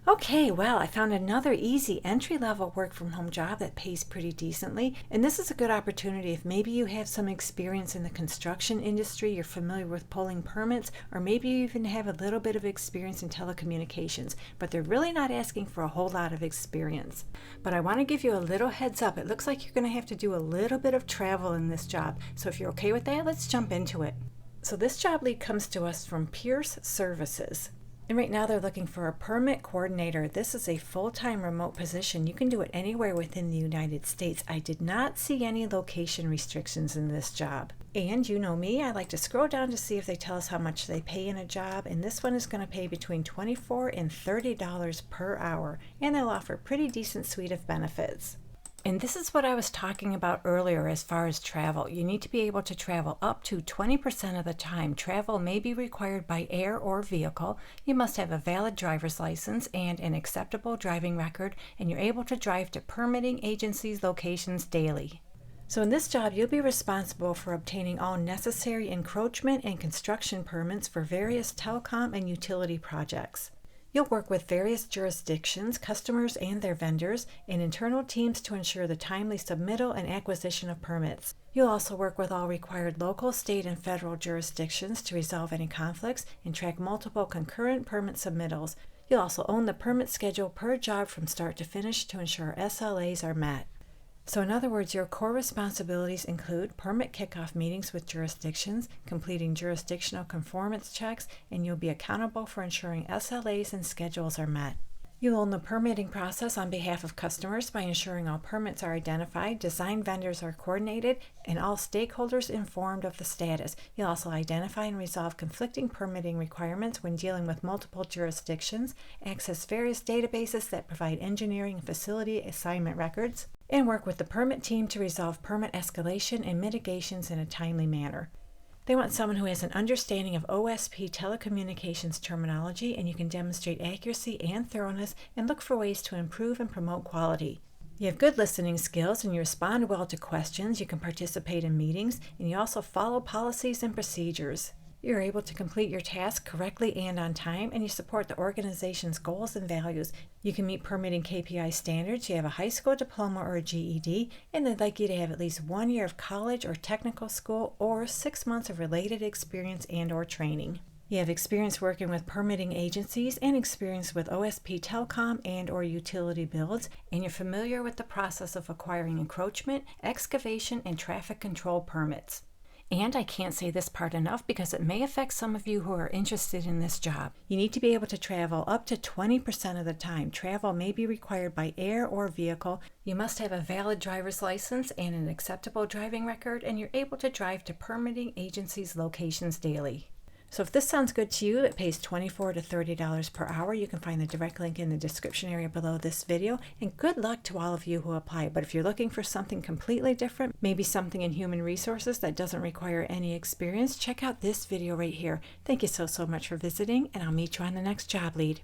Okay, well, I found another easy entry-level work-from-home job that pays pretty decently, and this is a good opportunity if maybe you have some experience in the construction industry, you're familiar with pulling permits, or maybe you even have a little bit of experience in telecommunications, but they're really not asking for a whole lot of experience. But I want to give you a little heads up. It looks like you're going to have to do a little bit of travel in this job, so if you're okay with that, let's jump into it. So this job lead comes to us from Pierce Services. And right now they're looking for a permit coordinator. This is a full-time remote position. You can do it anywhere within the United States. I did not see any location restrictions in this job. And you know me, I like to scroll down to see if they tell us how much they pay in a job. And this one is going to pay between $24 and $30 per hour. And they'll offer a pretty decent suite of benefits. And this is what I was talking about earlier as far as travel. You need to be able to travel up to 20% of the time. Travel may be required by air or vehicle. You must have a valid driver's license and an acceptable driving record, and you're able to drive to permitting agencies' locations daily. So in this job, you'll be responsible for obtaining all necessary encroachment and construction permits for various telecom and utility projects. You'll work with various jurisdictions, customers and their vendors, and internal teams to ensure the timely submittal and acquisition of permits. You'll also work with all required local, state, and federal jurisdictions to resolve any conflicts and track multiple concurrent permit submittals. You'll also own the permit schedule per job from start to finish to ensure SLAs are met. So in other words, your core responsibilities include permit kickoff meetings with jurisdictions, completing jurisdictional conformance checks, and you'll be accountable for ensuring SLAs and schedules are met. You'll own the permitting process on behalf of customers by ensuring all permits are identified, design vendors are coordinated, and all stakeholders informed of the status. You'll also identify and resolve conflicting permitting requirements when dealing with multiple jurisdictions, access various databases that provide engineering and facility assignment records, and work with the permit team to resolve permit escalation and mitigations in a timely manner. They want someone who has an understanding of OSP telecommunications terminology, and you can demonstrate accuracy and thoroughness and look for ways to improve and promote quality. You have good listening skills and you respond well to questions, you can participate in meetings, and you also follow policies and procedures. You're able to complete your task correctly and on time, and you support the organization's goals and values. You can meet permitting KPI standards, you have a high school diploma or a GED, and they'd like you to have at least 1 year of college or technical school or 6 months of related experience and or training. You have experience working with permitting agencies and experience with OSP telecom and or utility builds, and you're familiar with the process of acquiring encroachment, excavation, and traffic control permits. And I can't say this part enough because it may affect some of you who are interested in this job. You need to be able to travel up to 20% of the time. Travel may be required by air or vehicle. You must have a valid driver's license and an acceptable driving record, and you're able to drive to permitting agencies' locations daily. So if this sounds good to you, it pays $24 to $30 per hour. You can find the direct link in the description area below this video. And good luck to all of you who apply. But if you're looking for something completely different, maybe something in human resources that doesn't require any experience, check out this video right here. Thank you so much for visiting, and I'll meet you on the next job lead.